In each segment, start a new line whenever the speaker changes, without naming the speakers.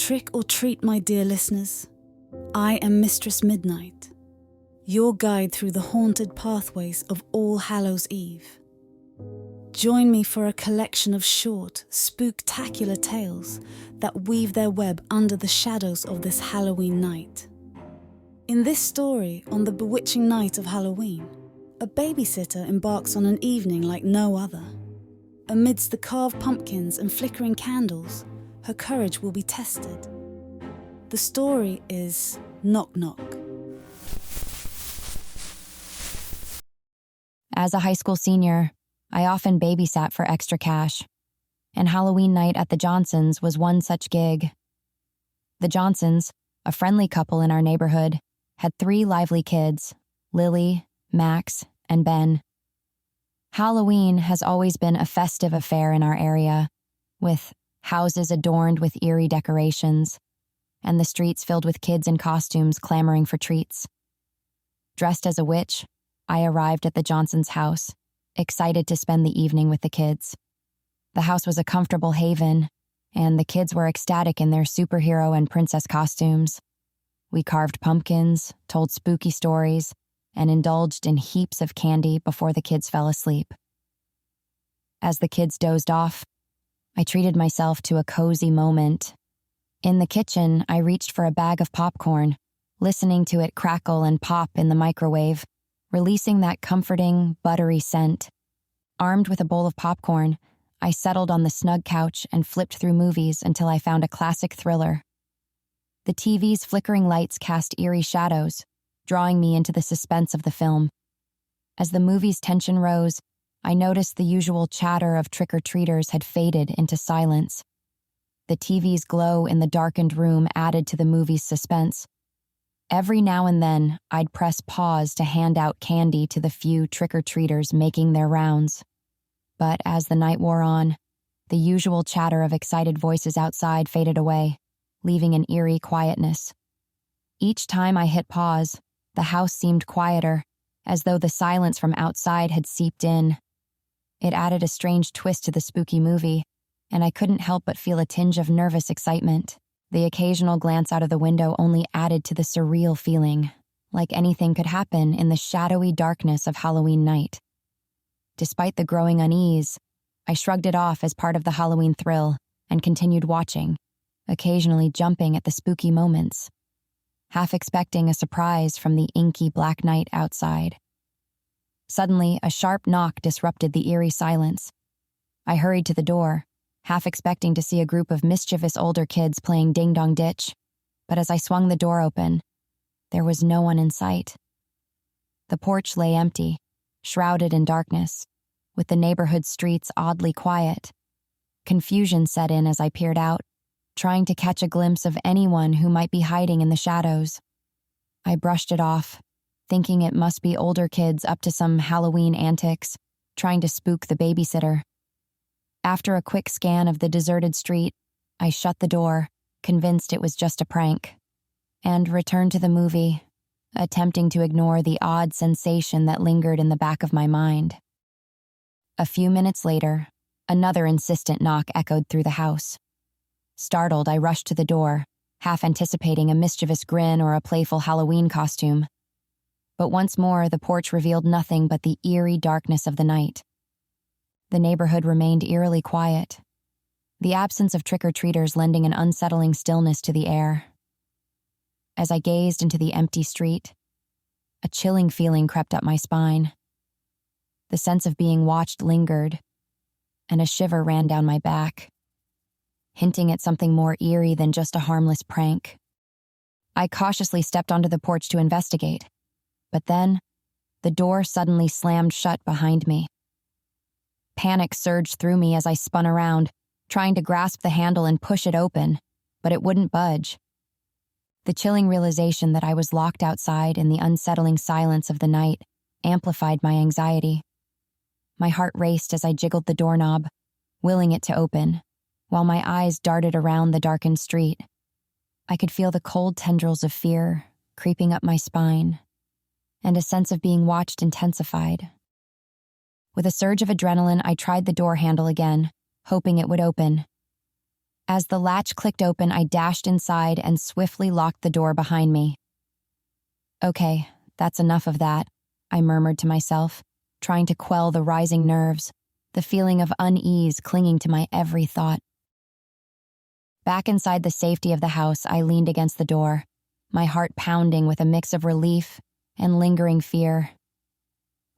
Trick or treat, my dear listeners. I am Mistress Midnight, your guide through the haunted pathways of All Hallows Eve. Join me for a collection of short, spooktacular tales that weave their web under the shadows of this Halloween night. In this story, on the bewitching night of Halloween, a babysitter embarks on an evening like no other. Amidst the carved pumpkins and flickering candles, her courage will be tested. The story is Knock Knock.
As a high school senior, I often babysat for extra cash, and Halloween night at the Johnsons was one such gig. The Johnsons, a friendly couple in our neighborhood, had 3 lively kids, Lily, Max, and Ben. Halloween has always been a festive affair in our area, with houses adorned with eerie decorations, and the streets filled with kids in costumes clamoring for treats. Dressed as a witch, I arrived at the Johnsons' house, excited to spend the evening with the kids. The house was a comfortable haven, and the kids were ecstatic in their superhero and princess costumes. We carved pumpkins, told spooky stories, and indulged in heaps of candy before the kids fell asleep. As the kids dozed off, I treated myself to a cozy moment. In the kitchen, I reached for a bag of popcorn, listening to it crackle and pop in the microwave, releasing that comforting, buttery scent. Armed with a bowl of popcorn, I settled on the snug couch and flipped through movies until I found a classic thriller. The TV's flickering lights cast eerie shadows, drawing me into the suspense of the film. As the movie's tension rose, I noticed the usual chatter of trick-or-treaters had faded into silence. The TV's glow in the darkened room added to the movie's suspense. Every now and then, I'd press pause to hand out candy to the few trick-or-treaters making their rounds. But as the night wore on, the usual chatter of excited voices outside faded away, leaving an eerie quietness. Each time I hit pause, the house seemed quieter, as though the silence from outside had seeped in. It added a strange twist to the spooky movie, and I couldn't help but feel a tinge of nervous excitement. The occasional glance out of the window only added to the surreal feeling, like anything could happen in the shadowy darkness of Halloween night. Despite the growing unease, I shrugged it off as part of the Halloween thrill and continued watching, occasionally jumping at the spooky moments, half expecting a surprise from the inky black night outside. Suddenly, a sharp knock disrupted the eerie silence. I hurried to the door, half expecting to see a group of mischievous older kids playing ding-dong-ditch, but as I swung the door open, there was no one in sight. The porch lay empty, shrouded in darkness, with the neighborhood streets oddly quiet. Confusion set in as I peered out, trying to catch a glimpse of anyone who might be hiding in the shadows. I brushed it off, thinking it must be older kids up to some Halloween antics, trying to spook the babysitter. After a quick scan of the deserted street, I shut the door, convinced it was just a prank, and returned to the movie, attempting to ignore the odd sensation that lingered in the back of my mind. A few minutes later, another insistent knock echoed through the house. Startled, I rushed to the door, half anticipating a mischievous grin or a playful Halloween costume. But once more, the porch revealed nothing but the eerie darkness of the night. The neighborhood remained eerily quiet, the absence of trick-or-treaters lending an unsettling stillness to the air. As I gazed into the empty street, a chilling feeling crept up my spine. The sense of being watched lingered, and a shiver ran down my back, hinting at something more eerie than just a harmless prank. I cautiously stepped onto the porch to investigate, but then the door suddenly slammed shut behind me. Panic surged through me as I spun around, trying to grasp the handle and push it open, but it wouldn't budge. The chilling realization that I was locked outside in the unsettling silence of the night amplified my anxiety. My heart raced as I jiggled the doorknob, willing it to open, while my eyes darted around the darkened street. I could feel the cold tendrils of fear creeping up my spine, and a sense of being watched intensified. With a surge of adrenaline, I tried the door handle again, hoping it would open. As the latch clicked open, I dashed inside and swiftly locked the door behind me. Okay, that's enough of that, I murmured to myself, trying to quell the rising nerves, the feeling of unease clinging to my every thought. Back inside the safety of the house, I leaned against the door, my heart pounding with a mix of relief and lingering fear.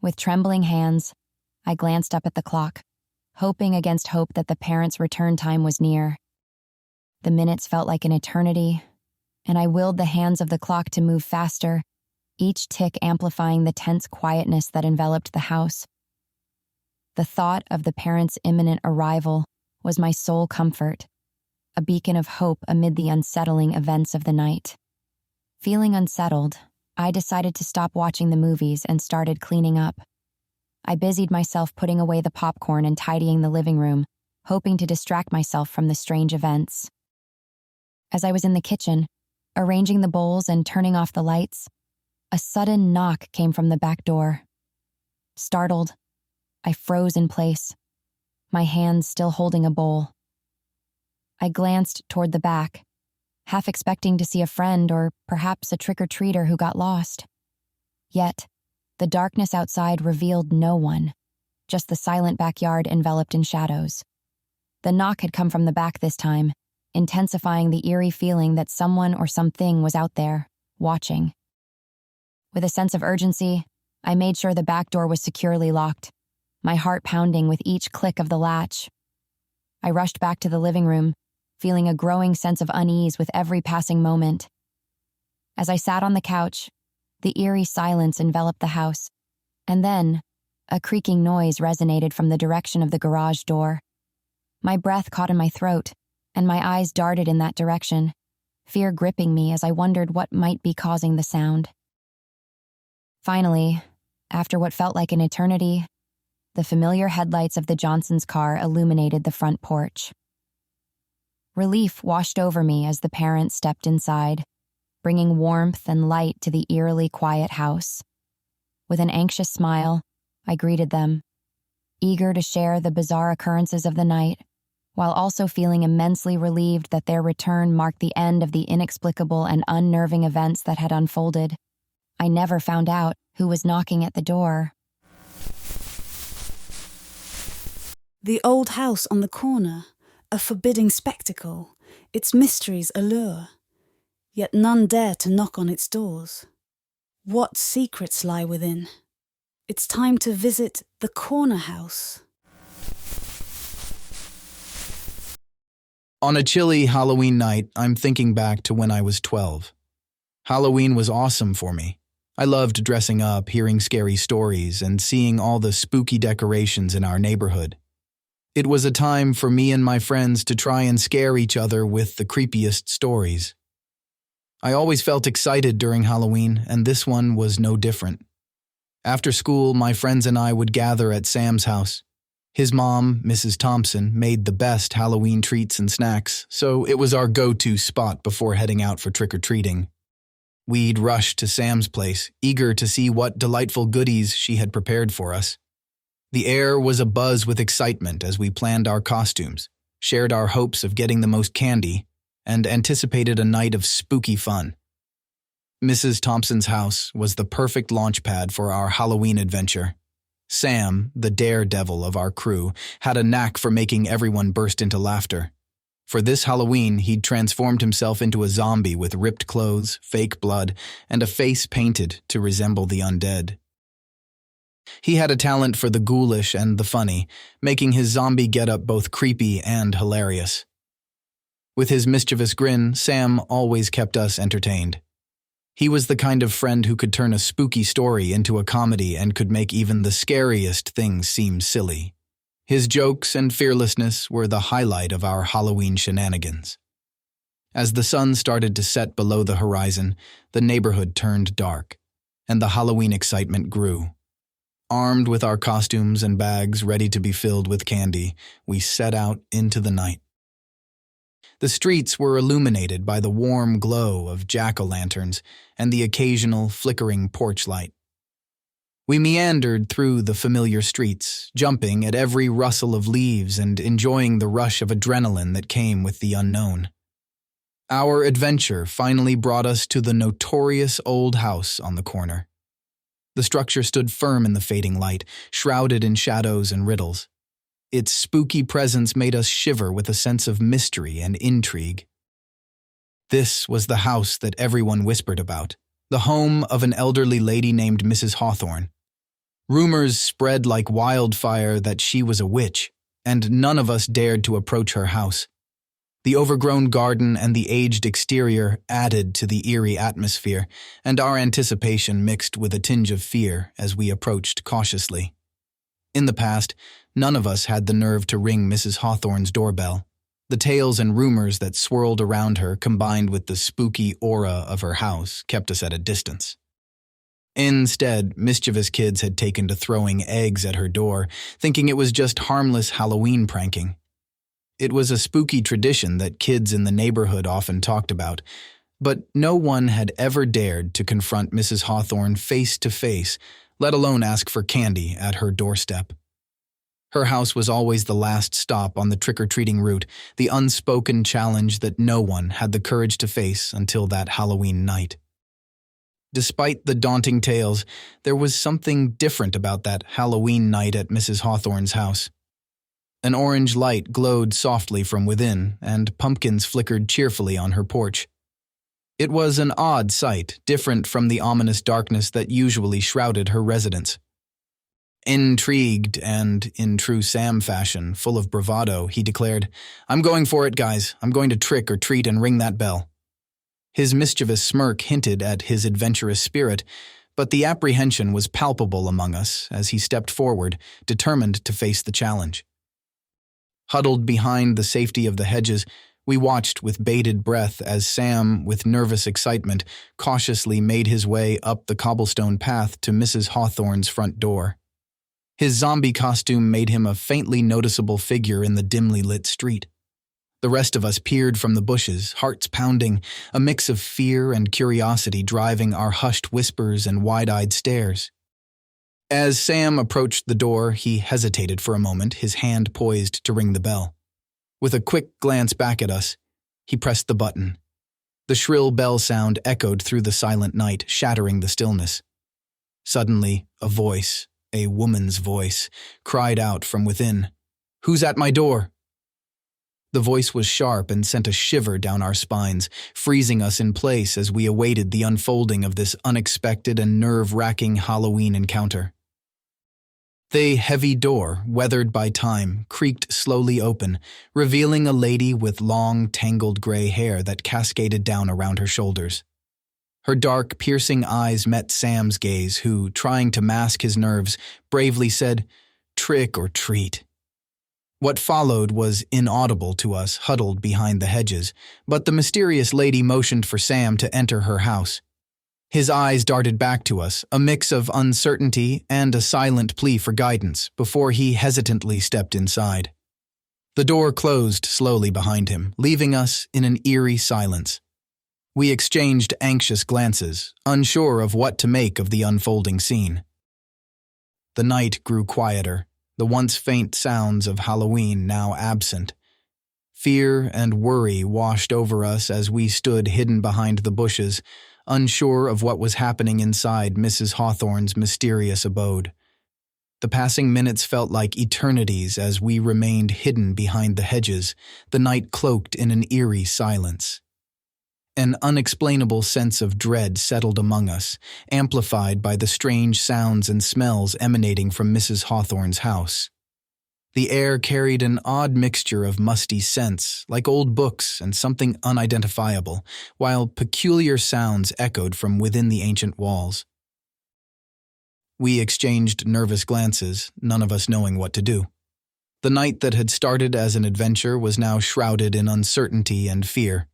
With trembling hands, I glanced up at the clock, hoping against hope that the parents' return time was near. The minutes felt like an eternity, and I willed the hands of the clock to move faster, each tick amplifying the tense quietness that enveloped the house. The thought of the parents' imminent arrival was my sole comfort, a beacon of hope amid the unsettling events of the night. Feeling unsettled, I decided to stop watching the movies and started cleaning up. I busied myself putting away the popcorn and tidying the living room, hoping to distract myself from the strange events. As I was in the kitchen, arranging the bowls and turning off the lights, a sudden knock came from the back door. Startled, I froze in place, my hands still holding a bowl. I glanced toward the back, half expecting to see a friend or perhaps a trick-or-treater who got lost. Yet, the darkness outside revealed no one, just the silent backyard enveloped in shadows. The knock had come from the back this time, intensifying the eerie feeling that someone or something was out there, watching. With a sense of urgency, I made sure the back door was securely locked, my heart pounding with each click of the latch. I rushed back to the living room, feeling a growing sense of unease with every passing moment. As I sat on the couch, the eerie silence enveloped the house, and then a creaking noise resonated from the direction of the garage door. My breath caught in my throat, and my eyes darted in that direction, fear gripping me as I wondered what might be causing the sound. Finally, after what felt like an eternity, the familiar headlights of the Johnsons' car illuminated the front porch. Relief washed over me as the parents stepped inside, bringing warmth and light to the eerily quiet house. With an anxious smile, I greeted them, eager to share the bizarre occurrences of the night, while also feeling immensely relieved that their return marked the end of the inexplicable and unnerving events that had unfolded. I never found out who was knocking at the door.
The old house on the corner, a forbidding spectacle, its mysteries allure. Yet none dare to knock on its doors. What secrets lie within? It's time to visit the corner house.
On a chilly Halloween night, I'm thinking back to when I was 12. Halloween was awesome for me. I loved dressing up, hearing scary stories, and seeing all the spooky decorations in our neighborhood. It was a time for me and my friends to try and scare each other with the creepiest stories. I always felt excited during Halloween, and this one was no different. After school, my friends and I would gather at Sam's house. His mom, Mrs. Thompson, made the best Halloween treats and snacks, so it was our go-to spot before heading out for trick-or-treating. We'd rush to Sam's place, eager to see what delightful goodies she had prepared for us. The air was abuzz with excitement as we planned our costumes, shared our hopes of getting the most candy, and anticipated a night of spooky fun. Mrs. Thompson's house was the perfect launchpad for our Halloween adventure. Sam, the daredevil of our crew, had a knack for making everyone burst into laughter. For this Halloween, he'd transformed himself into a zombie with ripped clothes, fake blood, and a face painted to resemble the undead. He had a talent for the ghoulish and the funny, making his zombie getup both creepy and hilarious. With his mischievous grin, Sam always kept us entertained. He was the kind of friend who could turn a spooky story into a comedy and could make even the scariest things seem silly. His jokes and fearlessness were the highlight of our Halloween shenanigans. As the sun started to set below the horizon, the neighborhood turned dark, and the Halloween excitement grew. Armed with our costumes and bags ready to be filled with candy, we set out into the night. The streets were illuminated by the warm glow of jack-o'-lanterns and the occasional flickering porch light. We meandered through the familiar streets, jumping at every rustle of leaves and enjoying the rush of adrenaline that came with the unknown. Our adventure finally brought us to the notorious old house on the corner. The structure stood firm in the fading light, shrouded in shadows and riddles. Its spooky presence made us shiver with a sense of mystery and intrigue. This was the house that everyone whispered about, the home of an elderly lady named Mrs. Hawthorne. Rumors spread like wildfire that she was a witch, and none of us dared to approach her house. The overgrown garden and the aged exterior added to the eerie atmosphere, and our anticipation mixed with a tinge of fear as we approached cautiously. In the past, none of us had the nerve to ring Mrs. Hawthorne's doorbell. The tales and rumors that swirled around her, combined with the spooky aura of her house, kept us at a distance. Instead, mischievous kids had taken to throwing eggs at her door, thinking it was just harmless Halloween pranking. It was a spooky tradition that kids in the neighborhood often talked about, but no one had ever dared to confront Mrs. Hawthorne face to face, let alone ask for candy at her doorstep. Her house was always the last stop on the trick-or-treating route, the unspoken challenge that no one had the courage to face until that Halloween night. Despite the daunting tales, there was something different about that Halloween night at Mrs. Hawthorne's house. An orange light glowed softly from within, and pumpkins flickered cheerfully on her porch. It was an odd sight, different from the ominous darkness that usually shrouded her residence. Intrigued and, in true Sam fashion, full of bravado, he declared, "I'm going for it, guys. I'm going to trick or treat and ring that bell." His mischievous smirk hinted at his adventurous spirit, but the apprehension was palpable among us as he stepped forward, determined to face the challenge. Huddled behind the safety of the hedges, we watched with bated breath as Sam, with nervous excitement, cautiously made his way up the cobblestone path to Mrs. Hawthorne's front door. His zombie costume made him a faintly noticeable figure in the dimly lit street. The rest of us peered from the bushes, hearts pounding, a mix of fear and curiosity driving our hushed whispers and wide-eyed stares. As Sam approached the door, he hesitated for a moment, his hand poised to ring the bell. With a quick glance back at us, he pressed the button. The shrill bell sound echoed through the silent night, shattering the stillness. Suddenly, a voice, a woman's voice, cried out from within, "Who's at my door?" The voice was sharp and sent a shiver down our spines, freezing us in place as we awaited the unfolding of this unexpected and nerve-wracking Halloween encounter. The heavy door, weathered by time, creaked slowly open, revealing a lady with long, tangled gray hair that cascaded down around her shoulders. Her dark, piercing eyes met Sam's gaze, who, trying to mask his nerves, bravely said, "Trick or treat." What followed was inaudible to us huddled behind the hedges, but the mysterious lady motioned for Sam to enter her house. His eyes darted back to us, a mix of uncertainty and a silent plea for guidance, before he hesitantly stepped inside. The door closed slowly behind him, leaving us in an eerie silence. We exchanged anxious glances, unsure of what to make of the unfolding scene. The night grew quieter, the once faint sounds of Halloween now absent. Fear and worry washed over us as we stood hidden behind the bushes, unsure of what was happening inside Mrs. Hawthorne's mysterious abode. The passing minutes felt like eternities as we remained hidden behind the hedges, the night cloaked in an eerie silence. An unexplainable sense of dread settled among us, amplified by the strange sounds and smells emanating from Mrs. Hawthorne's house. The air carried an odd mixture of musty scents, like old books and something unidentifiable, while peculiar sounds echoed from within the ancient walls. We exchanged nervous glances, none of us knowing what to do. The night that had started as an adventure was now shrouded in uncertainty and fear.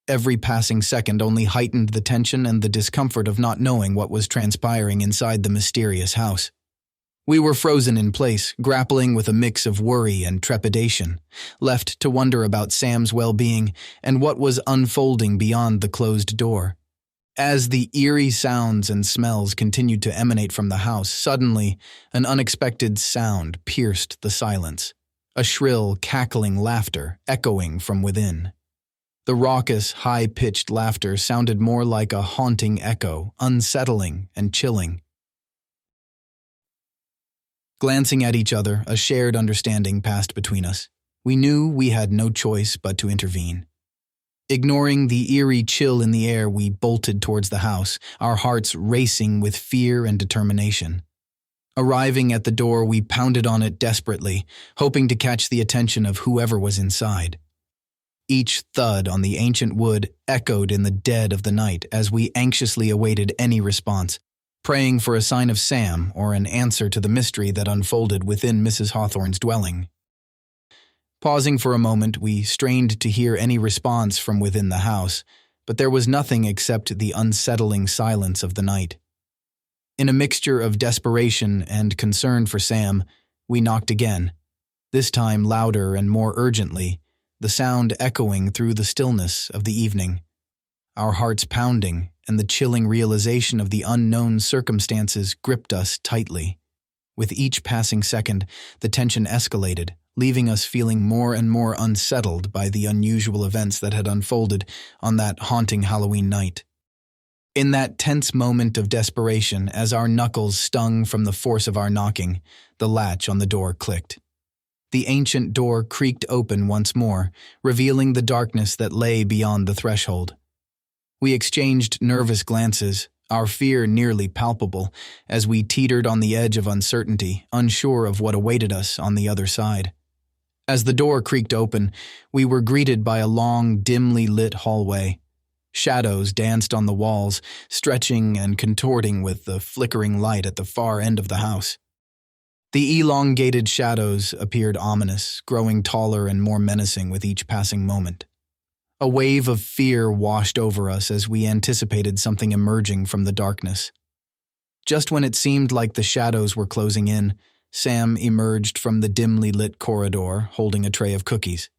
Every passing second only heightened the tension and the discomfort of not knowing what was transpiring inside the mysterious house. We were frozen in place, grappling with a mix of worry and trepidation, left to wonder about Sam's well-being and what was unfolding beyond the closed door. As the eerie sounds and smells continued to emanate from the house, suddenly an unexpected sound pierced the silence, a shrill, cackling laughter echoing from within. The raucous, high-pitched laughter sounded more like a haunting echo, unsettling and chilling. Glancing at each other, a shared understanding passed between us. We knew we had no choice but to intervene. Ignoring the eerie chill in the air, we bolted towards the house, our hearts racing with fear and determination. Arriving at the door, we pounded on it desperately, hoping to catch the attention of whoever was inside. Each thud on the ancient wood echoed in the dead of the night as we anxiously awaited any response, praying for a sign of Sam or an answer to the mystery that unfolded within Mrs. Hawthorne's dwelling. Pausing for a moment, we strained to hear any response from within the house, but there was nothing except the unsettling silence of the night. In a mixture of desperation and concern for Sam, we knocked again, this time louder and more urgently, the sound echoing through the stillness of the evening. Our hearts pounding, and the chilling realization of the unknown circumstances gripped us tightly. With each passing second, the tension escalated, leaving us feeling more and more unsettled by the unusual events that had unfolded on that haunting Halloween night. In that tense moment of desperation, as our knuckles stung from the force of our knocking, the latch on the door clicked. The ancient door creaked open once more, revealing the darkness that lay beyond the threshold. We exchanged nervous glances, our fear nearly palpable, as we teetered on the edge of uncertainty, unsure of what awaited us on the other side. As the door creaked open, we were greeted by a long, dimly lit hallway. Shadows danced on the walls, stretching and contorting with the flickering light at the far end of the house. The elongated shadows appeared ominous, growing taller and more menacing with each passing moment. A wave of fear washed over us as we anticipated something emerging from the darkness. Just when it seemed like the shadows were closing in, Sam emerged from the dimly lit corridor, holding a tray of cookies.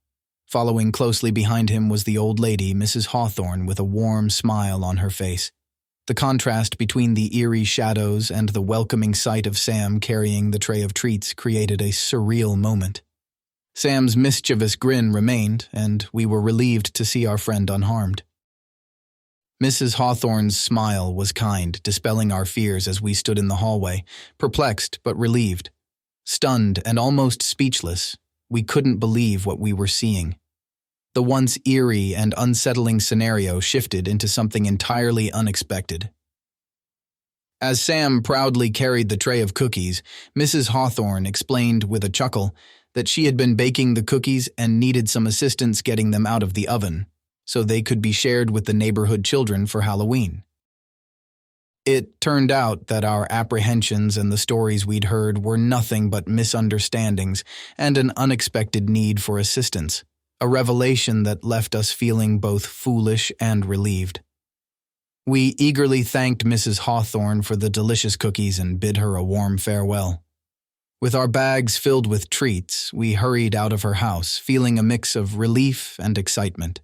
Following closely behind him was the old lady, Mrs. Hawthorne, with a warm smile on her face. The contrast between the eerie shadows and the welcoming sight of Sam carrying the tray of treats created a surreal moment. Sam's mischievous grin remained, and we were relieved to see our friend unharmed. Mrs. Hawthorne's smile was kind, dispelling our fears as we stood in the hallway, perplexed but relieved. Stunned and almost speechless, we couldn't believe what we were seeing. The once eerie and unsettling scenario shifted into something entirely unexpected. As Sam proudly carried the tray of cookies, Mrs. Hawthorne explained with a chuckle that she had been baking the cookies and needed some assistance getting them out of the oven, so they could be shared with the neighborhood children for Halloween. It turned out that our apprehensions and the stories we'd heard were nothing but misunderstandings and an unexpected need for assistance, a revelation that left us feeling both foolish and relieved. We eagerly thanked Mrs. Hawthorne for the delicious cookies and bid her a warm farewell. With our bags filled with treats, we hurried out of her house, feeling a mix of relief and excitement.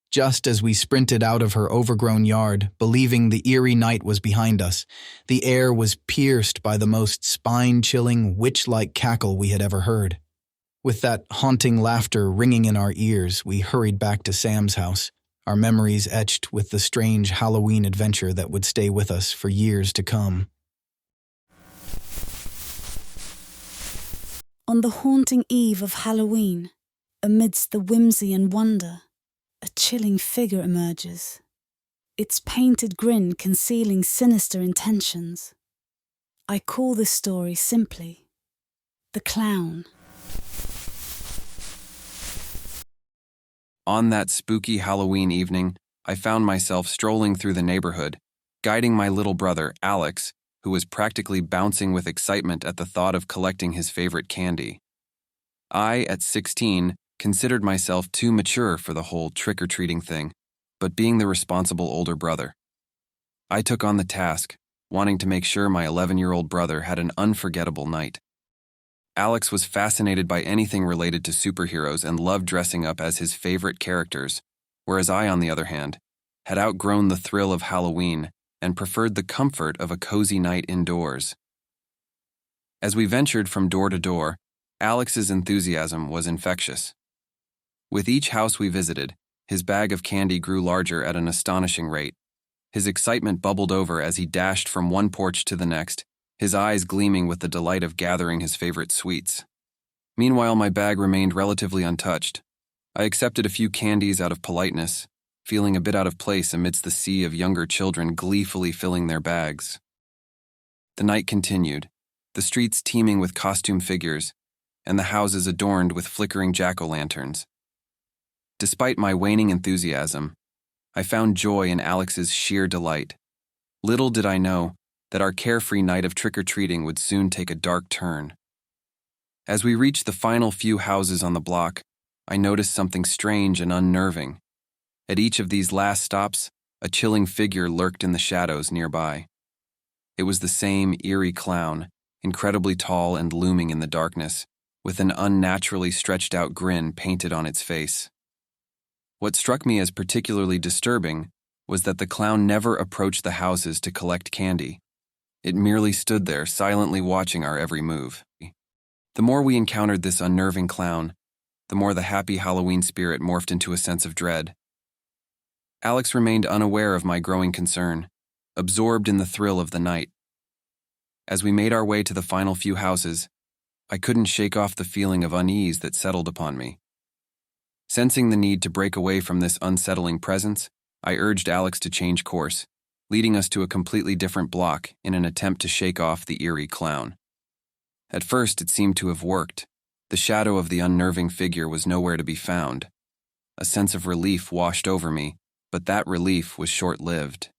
Just as we sprinted out of her overgrown yard, believing the eerie night was behind us, the air was pierced by the most spine-chilling, witch-like cackle we had ever heard. With that haunting laughter ringing in our ears, we hurried back to Sam's house, our memories etched with the strange Halloween adventure that would stay with us for years to come.
On the haunting eve of Halloween, amidst the whimsy and wonder, a chilling figure emerges, its painted grin concealing sinister intentions. I call this story simply The Clown.
On that spooky Halloween evening, I found myself strolling through the neighborhood, guiding my little brother, Alex, who was practically bouncing with excitement at the thought of collecting his favorite candy. I, at 16, considered myself too mature for the whole trick-or-treating thing, but being the responsible older brother, I took on the task, wanting to make sure my 11-year-old brother had an unforgettable night. Alex was fascinated by anything related to superheroes and loved dressing up as his favorite characters, whereas I, on the other hand, had outgrown the thrill of Halloween and preferred the comfort of a cozy night indoors. As we ventured from door to door, Alex's enthusiasm was infectious. With each house we visited, his bag of candy grew larger at an astonishing rate. His excitement bubbled over as he dashed from one porch to the next, his eyes gleaming with the delight of gathering his favorite sweets. Meanwhile, my bag remained relatively untouched. I accepted a few candies out of politeness, feeling a bit out of place amidst the sea of younger children gleefully filling their bags. The night continued, the streets teeming with costume figures, and the houses adorned with flickering jack-o'-lanterns. Despite my waning enthusiasm, I found joy in Alex's sheer delight. Little did I know that our carefree night of trick-or-treating would soon take a dark turn. As we reached the final few houses on the block, I noticed something strange and unnerving. At each of these last stops, a chilling figure lurked in the shadows nearby. It was the same eerie clown, incredibly tall and looming in the darkness, with an unnaturally stretched-out grin painted on its face. What struck me as particularly disturbing was that the clown never approached the houses to collect candy. It merely stood there, silently watching our every move. The more we encountered this unnerving clown, the more the happy Halloween spirit morphed into a sense of dread. Alex remained unaware of my growing concern, absorbed in the thrill of the night. As we made our way to the final few houses, I couldn't shake off the feeling of unease that settled upon me. Sensing the need to break away from this unsettling presence, I urged Alex to change course, leading us to a completely different block in an attempt to shake off the eerie clown. At first, it seemed to have worked. The shadow of the unnerving figure was nowhere to be found. A sense of relief washed over me, but that relief was short-lived.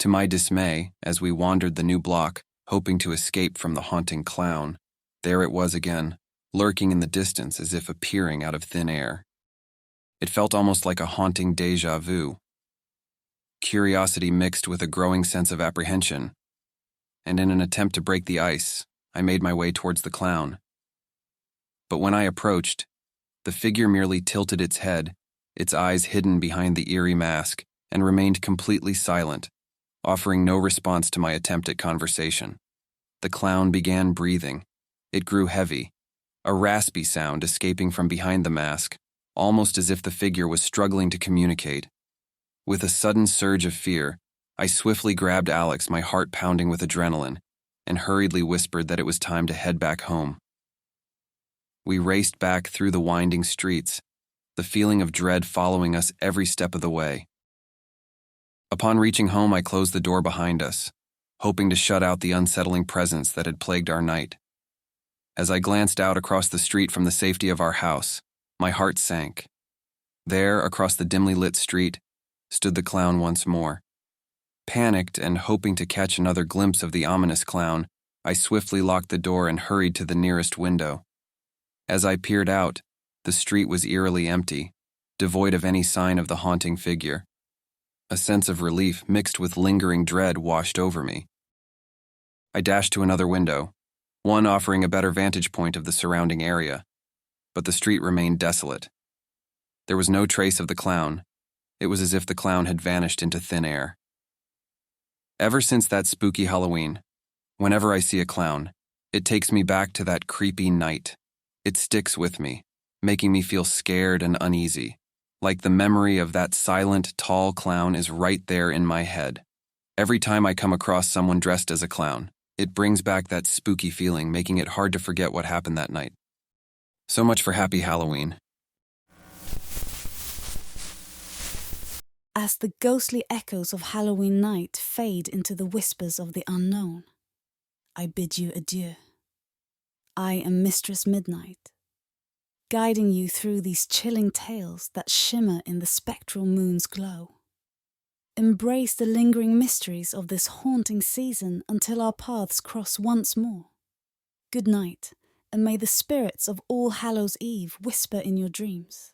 To my dismay, as we wandered the new block, hoping to escape from the haunting clown, there it was again, lurking in the distance as if appearing out of thin air. It felt almost like a haunting déjà vu. Curiosity mixed with a growing sense of apprehension, and in an attempt to break the ice, I made my way towards the clown. But when I approached, the figure merely tilted its head, its eyes hidden behind the eerie mask, and remained completely silent, offering no response to my attempt at conversation. The clown began breathing. It grew heavy, a raspy sound escaping from behind the mask, almost as if the figure was struggling to communicate. With a sudden surge of fear, I swiftly grabbed Alex, my heart pounding with adrenaline, and hurriedly whispered that it was time to head back home. We raced back through the winding streets, the feeling of dread following us every step of the way. Upon reaching home, I closed the door behind us, hoping to shut out the unsettling presence that had plagued our night. As I glanced out across the street from the safety of our house, my heart sank. There, across the dimly lit street, stood the clown once more. Panicked and hoping to catch another glimpse of the ominous clown, I swiftly locked the door and hurried to the nearest window. As I peered out, the street was eerily empty, devoid of any sign of the haunting figure. A sense of relief mixed with lingering dread washed over me. I dashed to another window, one offering a better vantage point of the surrounding area, but the street remained desolate. There was no trace of the clown. It was as if the clown had vanished into thin air. Ever since that spooky Halloween, whenever I see a clown, it takes me back to that creepy night. It sticks with me, making me feel scared and uneasy, like the memory of that silent, tall clown is right there in my head. Every time I come across someone dressed as a clown, it brings back that spooky feeling, making it hard to forget what happened that night. So much for Happy Halloween.
As the ghostly echoes of Halloween night fade into the whispers of the unknown, I bid you adieu. I am Mistress Midnight, guiding you through these chilling tales that shimmer in the spectral moon's glow. Embrace the lingering mysteries of this haunting season until our paths cross once more. Good night, and may the spirits of All Hallows Eve whisper in your dreams.